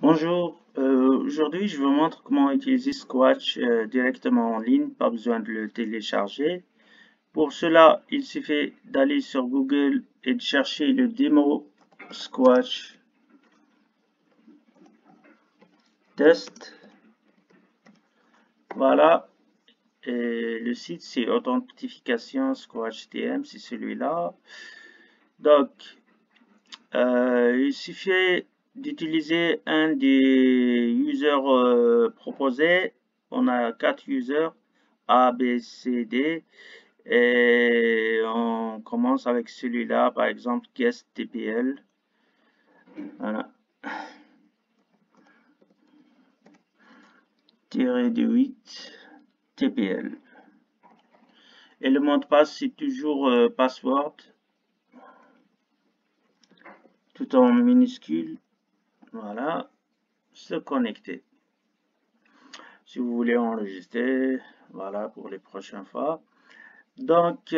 Bonjour, aujourd'hui je vous montre comment utiliser Squash directement en ligne, pas besoin de le télécharger. Pour cela, il suffit d'aller sur Google et de chercher le démo Squash Test. Voilà, et le site c'est Authentification Squash TM, c'est celui-là. Donc, il suffit d'utiliser un des users proposés. On a 4 users A, B, C, D. Et on commence avec celui-là, par exemple, guest TPL. Voilà. Tiré de 8 TPL. Et le mot de passe, c'est toujours password, tout en minuscule. Voilà. Se connecter. Si vous voulez enregistrer, voilà, pour les prochaines fois. Donc,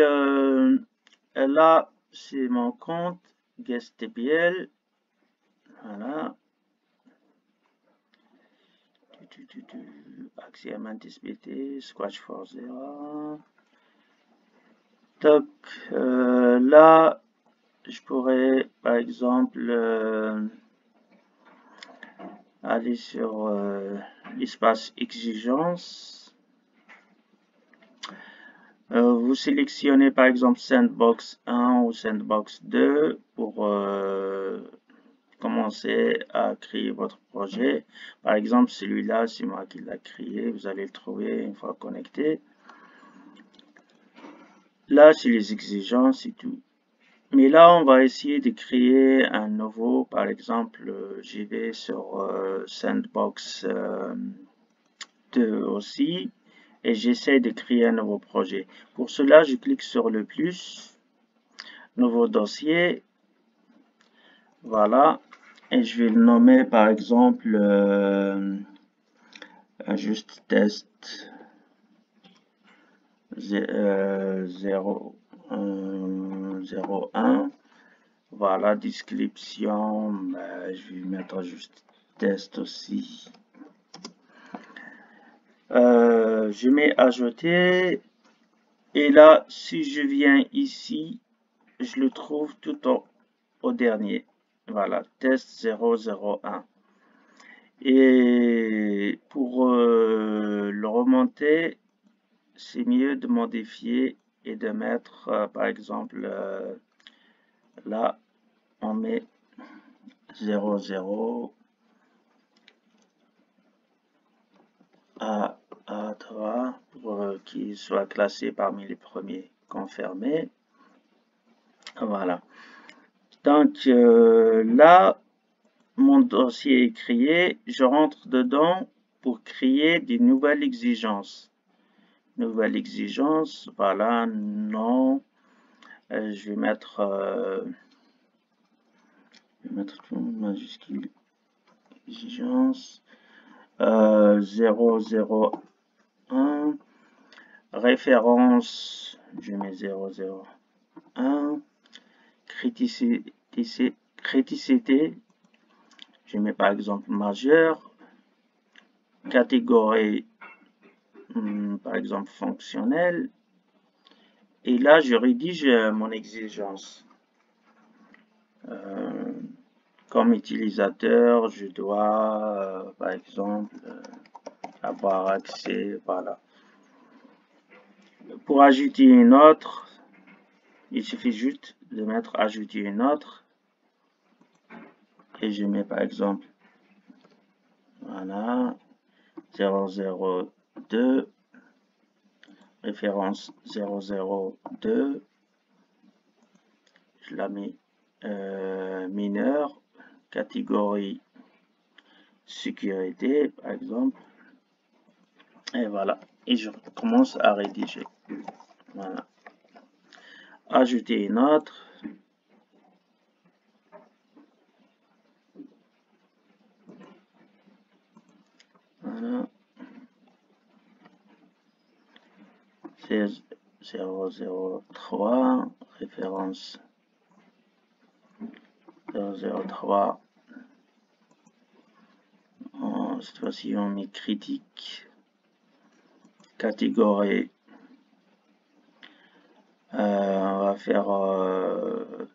là, c'est mon compte guest TPL. Voilà. Axiom anticipé, Squash for Zero. Donc, là, je pourrais, par exemple, aller sur l'espace exigence. Vous sélectionnez par exemple Sandbox 1 ou Sandbox 2 pour commencer à créer votre projet. Par exemple, celui-là, c'est moi qui l'ai créé. Vous allez le trouver une fois connecté. Là, c'est les exigences et tout. Mais là, on va essayer de créer un nouveau. Par exemple, j'y vais sur Sandbox 2 aussi. Et j'essaie de créer un nouveau projet. Pour cela, je clique sur le plus, nouveau dossier, voilà, et je vais le nommer par exemple juste test 01, voilà, description, je vais mettre juste test aussi. Je mets ajouter, et là, si je viens ici, je le trouve tout au dernier. Voilà, test 001. Et pour le remonter, c'est mieux de modifier et de mettre, par exemple, là, on met 00 à 3 pour qu'il soit classé parmi les premiers confirmés. Voilà. Donc là, mon dossier est créé, je rentre dedans pour créer des nouvelles exigences. Nouvelle exigence, voilà, non, je vais mettre tout en majuscule, exigence, 001, référence, je mets 001, criticité, je mets par exemple majeur, catégorie, par exemple fonctionnelle, et là je rédige mon exigence. Comme utilisateur, je dois, par exemple, avoir accès, voilà. Pour ajouter une autre, il suffit juste de mettre ajouter une autre, et je mets par exemple, voilà, 002, référence 002, je la mets mineur, catégorie sécurité, par exemple, et voilà, et je commence à rédiger. Voilà. Ajouter une autre. Voilà. 003, référence 003, cette fois-ci, on met critique, catégorie. On va faire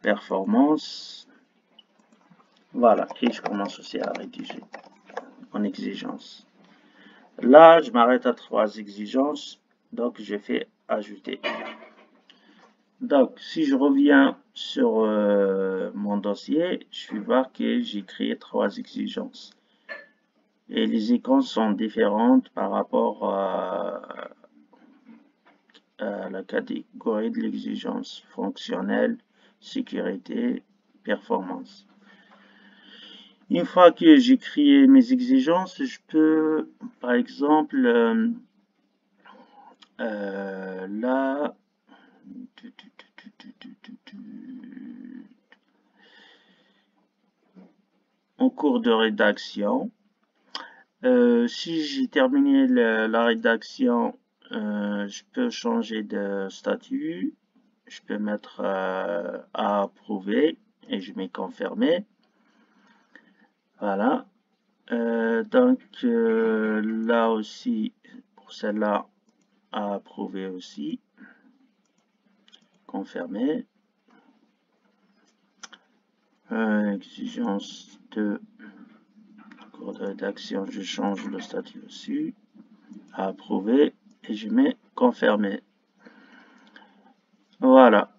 performance. Voilà, et je commence aussi à rédiger en exigence. Là, je m'arrête à 3 exigences, donc je fais ajouter. Donc, si je reviens sur mon dossier, je vais voir que j'ai créé 3 exigences. Et les icônes sont différentes par rapport à la catégorie de l'exigence fonctionnelle, sécurité, performance. Une fois que j'ai créé mes exigences, je peux, par exemple, là, en cours de rédaction, si j'ai terminé la rédaction, je peux changer de statut, je peux mettre à approuver et je mets confirmer. Voilà. Donc là aussi, pour celle-là, à approuver aussi, confirmer. Exigence de cours de rédaction, je change le statut aussi, à approuver et je mets confirmer. Voilà.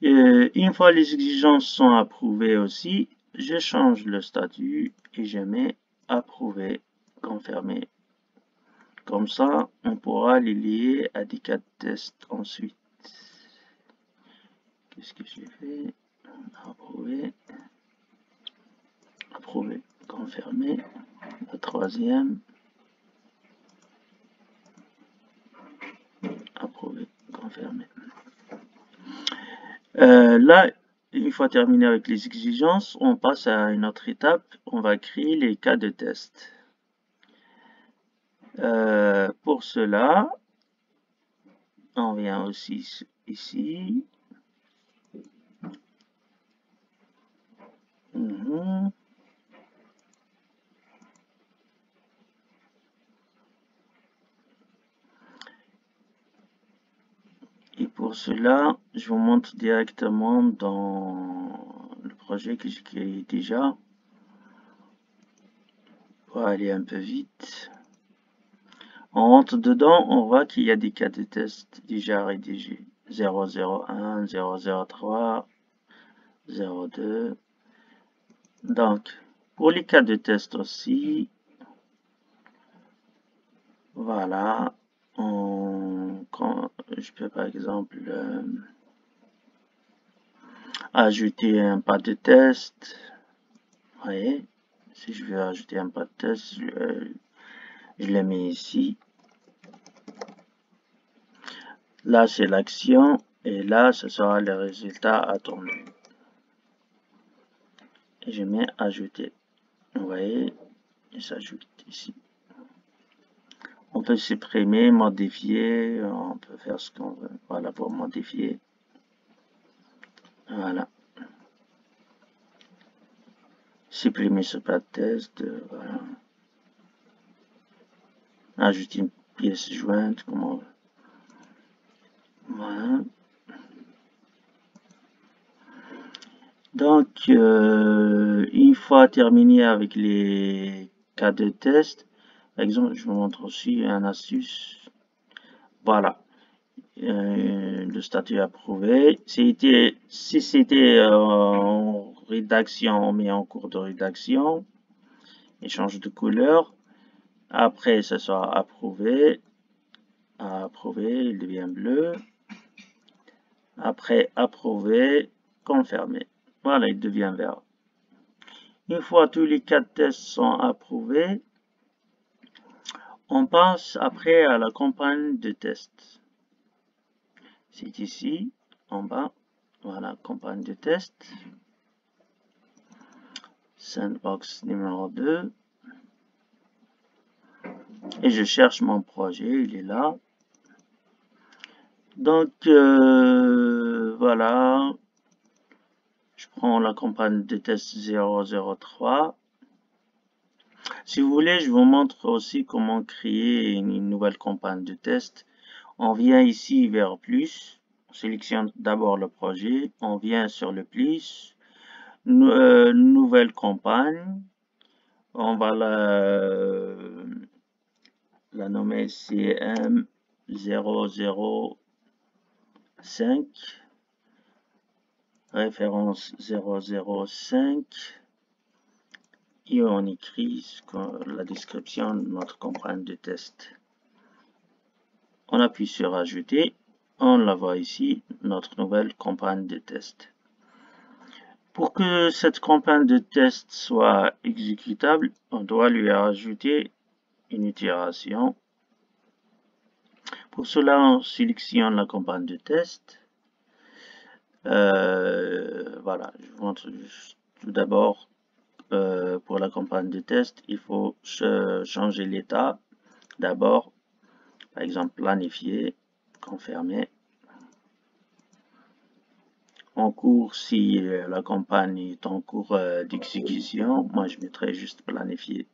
Une fois les exigences sont approuvées aussi, je change le statut et je mets approuver, confirmer. Comme ça, on pourra les lier à des cas de test ensuite. Qu'est-ce que j'ai fait? Approuver, approuver, confirmer. La troisième, approuver, confirmer. Là, une fois terminé avec les exigences, on passe à une autre étape. On va créer les cas de test. Pour cela, on vient aussi ici. Et pour cela, je vous montre directement dans le projet que j'ai créé déjà. Pour aller un peu vite. On rentre dedans, on voit qu'il y a des cas de test déjà rédigés. 001, 003, 02. Donc, pour les cas de test aussi, voilà, je peux par exemple ajouter un pas de test. Vous voyez, si je veux ajouter un pas de test, je le mets ici. Là, c'est l'action et là, ce sera le résultat attendu. Et je mets ajouter. Vous voyez, il s'ajoute ici. On peut supprimer, modifier, on peut faire ce qu'on veut. Voilà pour modifier. Voilà. Supprimer ce pas de test. Voilà. Ajouter une pièce jointe, comme on veut. Voilà. Donc, une fois terminé avec les cas de test, par exemple, je vous montre aussi un astuce. Voilà. Le statut approuvé. Si c'était en rédaction, on met en cours de rédaction. Il change de couleur. Après, ce sera approuvé. Approuvé, il devient bleu. Après, approuvé, confirmé. Voilà, il devient vert. Une fois tous les 4 tests sont approuvés, on passe après à la campagne de test. C'est ici, en bas. Voilà, campagne de test. Sandbox numéro 2. Et je cherche mon projet, il est là. Donc, voilà. Je prends la campagne de test 003. Si vous voulez, je vous montre aussi comment créer une nouvelle campagne de test. On vient ici vers plus, on sélectionne d'abord le projet, on vient sur le plus, nouvelle campagne, on va la nommer CM005, référence 005, et on écrit la description de notre campagne de test. On appuie sur ajouter, on la voit ici, notre nouvelle campagne de test. Pour que cette campagne de test soit exécutable, on doit lui ajouter une itération. Pour cela, on sélectionne la campagne de test. Voilà, je vous montre tout d'abord. Pour la campagne de test, il faut changer l'état. D'abord, par exemple, planifier, confirmer. En cours, si la campagne est en cours d'exécution, moi je mettrai juste planifier.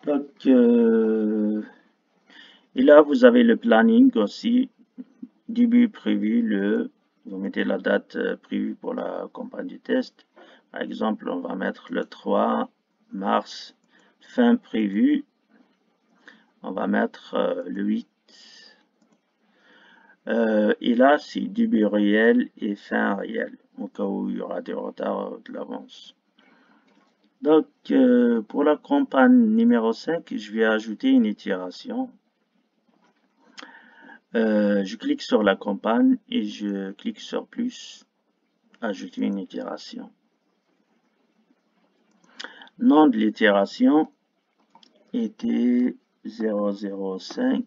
Donc, et là, vous avez le planning aussi. Début prévu, vous mettez la date prévue pour la campagne du test. Par exemple, on va mettre le 3 mars, fin prévue. On va mettre le 8. Et là, c'est début réel et fin réel, au cas où il y aura des retards de l'avance. Donc, pour la campagne numéro 5, je vais ajouter une itération. Je clique sur la campagne et je clique sur plus, ajouter une itération. Nom de l'itération était 005,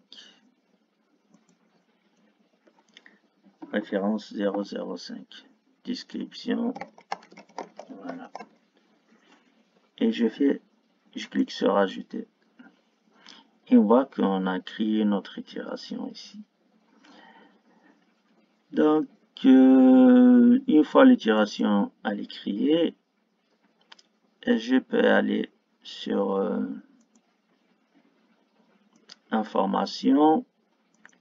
référence 005, description, voilà. Et je clique sur ajouter. Et on voit qu'on a créé notre itération ici. Donc, une fois l'itération elle est créée, je peux aller sur information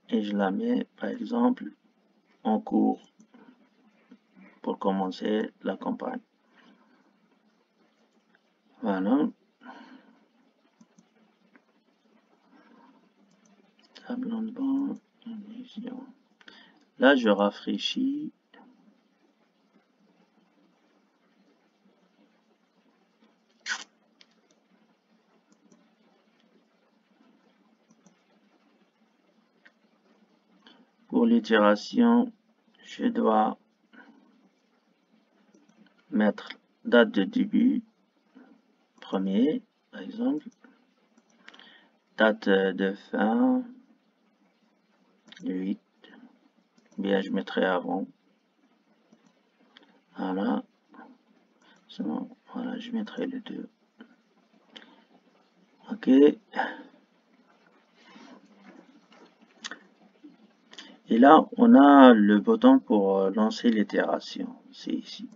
et je la mets par exemple en cours pour commencer la campagne. Voilà. Tableau de bord, là je rafraîchis. Pour l'itération, je dois mettre date de début, 1er par exemple, date de fin, le 8, bien je mettrai avant. Voilà, bon. Voilà, je mettrai le 2. Ok. Et là, on a le bouton pour lancer l'itération. C'est ici.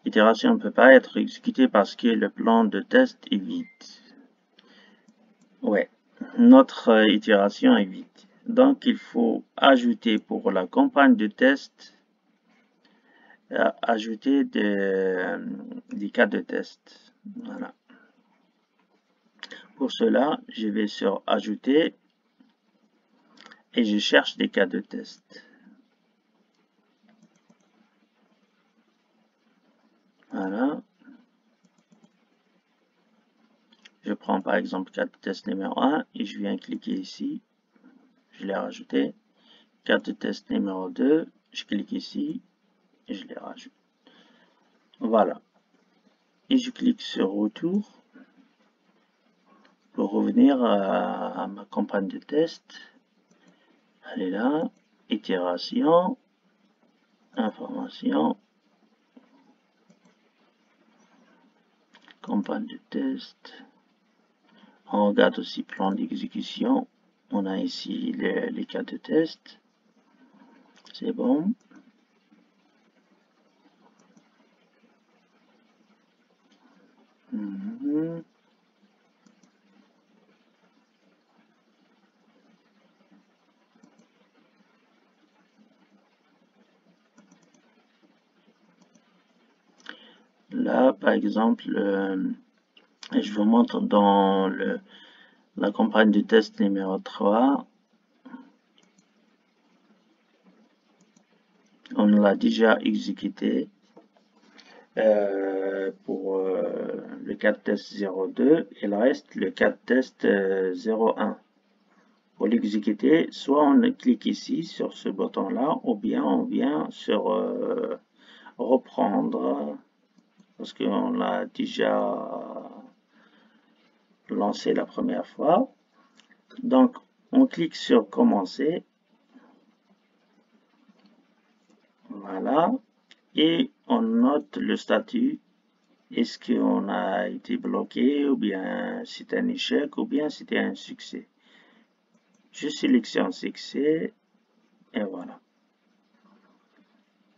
L'itération ne peut pas être exécutée parce que le plan de test est vide. Ouais, notre itération est vide. Donc, il faut ajouter pour la campagne de test, ajouter des cas de test. Voilà. Pour cela, je vais sur ajouter et je cherche des cas de test. Voilà. Je prends par exemple cas de test numéro 1 et je viens cliquer ici. Je l'ai rajouté. Cas de test numéro 2, je clique ici et je les rajoute. Voilà. Et je clique sur retour pour revenir à ma campagne de test. Elle est là. Itération. Information. Campagne de test. On regarde aussi plan d'exécution. On a ici les cas de test. C'est bon. Là, par exemple, je vous montre dans la campagne de test numéro 3. On l'a déjà exécuté pour le cas de test 02. Il reste le cas de test 01. Pour l'exécuter, soit on clique ici sur ce bouton-là, ou bien on vient sur reprendre, parce qu'on l'a déjà lancé la première fois. Donc, on clique sur commencer. Voilà. Et on note le statut. Est-ce qu'on a été bloqué, ou bien c'est un échec, ou bien c'était un succès. Je sélectionne succès, et voilà.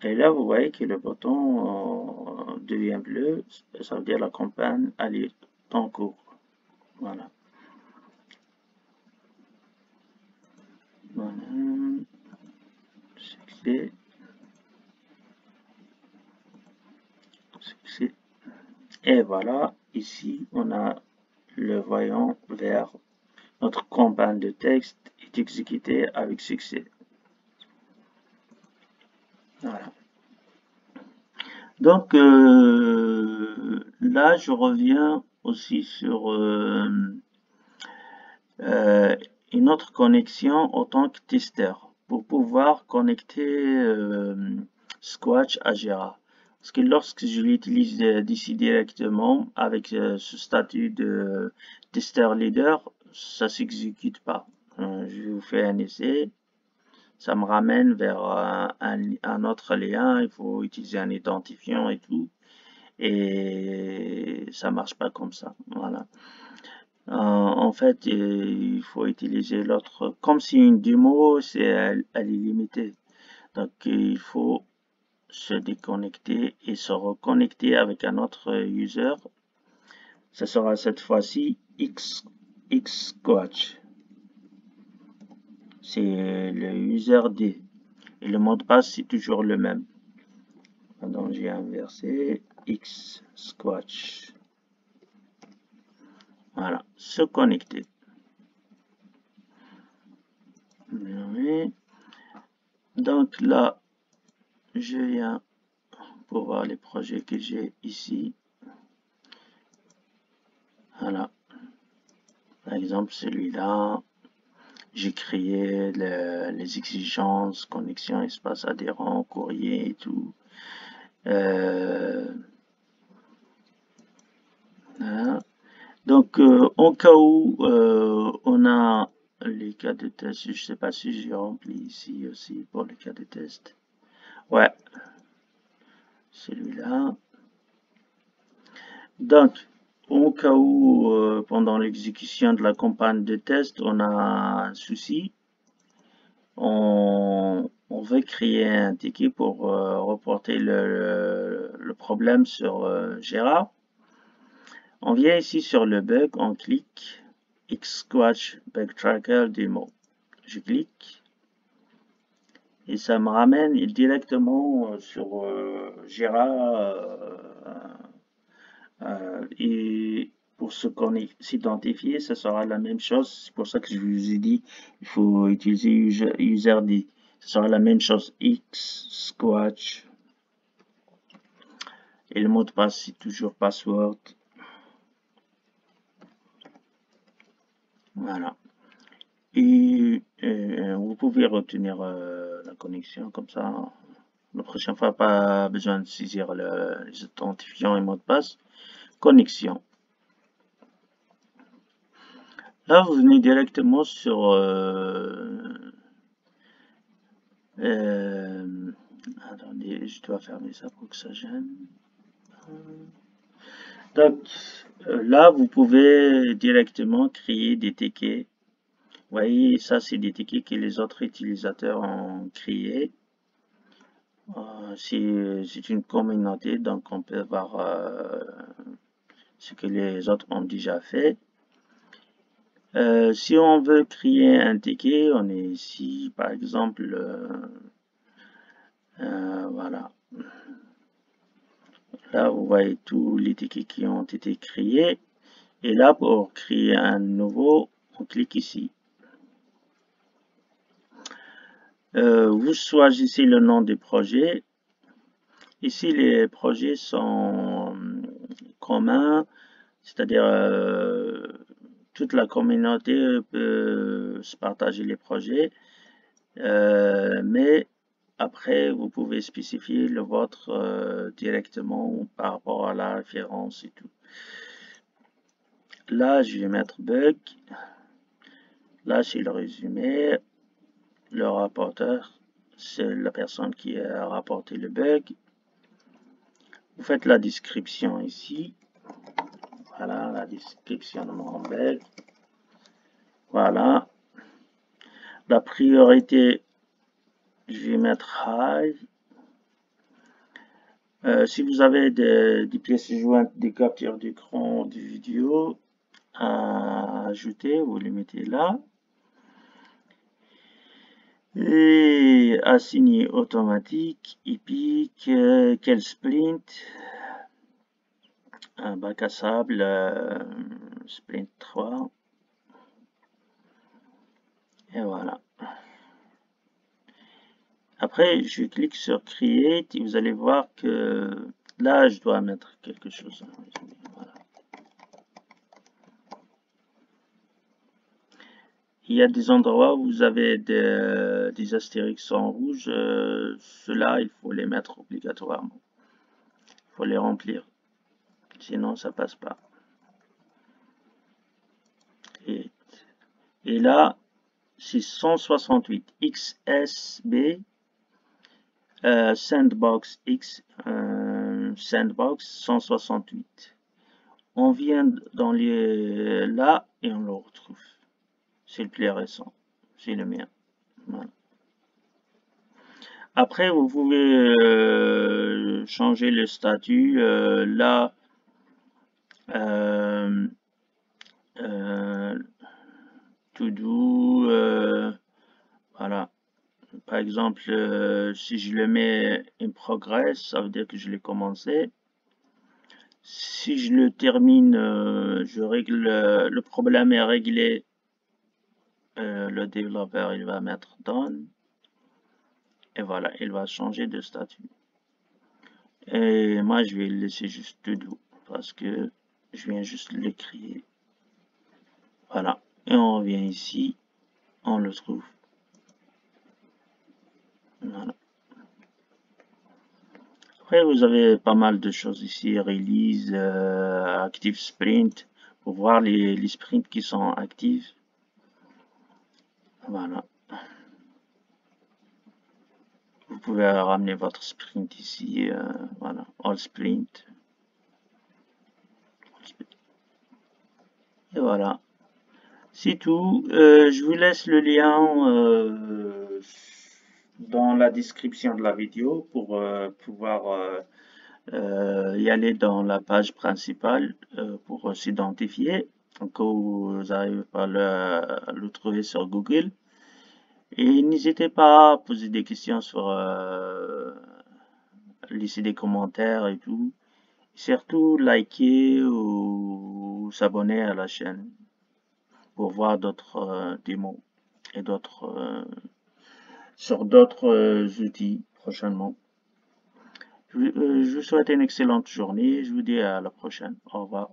Et là, vous voyez que le bouton devient bleu, ça veut dire la campagne elle est en cours. Voilà. Voilà. Succès. Succès. Et voilà, ici, on a le voyant vert. Notre campagne de texte est exécutée avec succès. Voilà. Donc, là, je reviens aussi sur une autre connexion en tant que testeur pour pouvoir connecter Squash à Jira. Parce que lorsque je l'utilise d'ici directement avec ce statut de testeur leader, ça s'exécute pas. Je vous fais un essai. Ça me ramène vers un autre lien. Il faut utiliser un identifiant et tout. Et ça marche pas comme ça. Voilà. En fait, il faut utiliser l'autre. Comme si une démo, elle est limitée. Donc, il faut se déconnecter et se reconnecter avec un autre user. Ce sera cette fois-ci Xcoach. C'est le user D. Et le mot de passe, c'est toujours le même. Donc, j'ai inversé Xcoach. Voilà, se connecter. Donc là, je viens pour voir les projets que j'ai ici. Voilà. Par exemple, celui-là, j'ai créé les exigences, connexion, espace adhérent, courrier et tout. Voilà. Donc, en cas où on a les cas de test, je ne sais pas si j'ai rempli ici aussi pour les cas de test. Ouais, celui-là. Donc, au cas où, pendant l'exécution de la campagne de test, on a un souci, on veut créer un ticket pour reporter le problème sur Jira. On vient ici sur le bug, on clique Xsquash Bug Tracker Demo. Je clique et ça me ramène directement sur Jira et pour s'identifier, ça sera la même chose. C'est pour ça que je vous ai dit, il faut utiliser UserD. Ce sera la même chose. Xsquash. Et le mot de passe, c'est toujours password. Voilà. Et vous pouvez retenir la connexion comme ça. La prochaine fois, pas besoin de saisir les identifiants et mots de passe. Connexion. Là, vous venez directement sur attendez, je dois fermer ça pour que ça gêne. Donc, là, vous pouvez directement créer des tickets. Vous voyez, ça, c'est des tickets que les autres utilisateurs ont créés. C'est une communauté, donc on peut voir ce que les autres ont déjà fait. Si on veut créer un ticket, on est ici, par exemple, voilà. Là, vous voyez tous les tickets qui ont été créés. Et là, pour créer un nouveau, on clique ici. Vous choisissez le nom du projet. Ici, les projets sont communs, c'est-à-dire toute la communauté peut se partager les projets, mais après, vous pouvez spécifier le vôtre directement par rapport à la référence et tout. Là, je vais mettre bug. Là, c'est le résumé. Le rapporteur, c'est la personne qui a rapporté le bug. Vous faites la description ici. Voilà, la description de mon bug. Voilà. La priorité, je vais mettre high. Si vous avez des pièces jointes, des captures d'écran, des vidéos à ajouter, vous les mettez là. Et assigner automatique, Epic, quel sprint, un bac à sable, sprint 3. Et voilà. Après, je clique sur Create et vous allez voir que là, je dois mettre quelque chose. Voilà. Il y a des endroits où vous avez des astérix en rouge. Ceux-là, il faut les mettre obligatoirement. Il faut les remplir. Sinon, ça passe pas. Et là, c'est 168 XSB Sandbox X Sandbox 168. On vient dans les là et on le retrouve. C'est le plus récent. C'est le mien. Voilà. Après, vous pouvez changer le statut. Là, to do. Voilà. Par exemple, si je le mets in progress, ça veut dire que je l'ai commencé. Si je le termine, je règle le problème est réglé. Le développeur, il va mettre done. Et voilà, il va changer de statut. Et moi, je vais le laisser juste to do parce que je viens juste le créer. Voilà. Et on revient ici, on le trouve. Voilà. Après, vous avez pas mal de choses ici, release, active sprint, pour voir les sprints qui sont actifs. Voilà. Vous pouvez ramener votre sprint ici, voilà, all sprint. Et voilà. C'est tout. Je vous laisse le lien dans la description de la vidéo pour pouvoir y aller dans la page principale pour s'identifier. Donc, vous n'arrivez pas à le trouver sur Google. Et n'hésitez pas à poser des questions sur laisser des commentaires et tout. Surtout liker ou s'abonner à la chaîne pour voir d'autres démos et d'autres sur d'autres outils prochainement. Je vous souhaite une excellente journée. Je vous dis à la prochaine. Au revoir.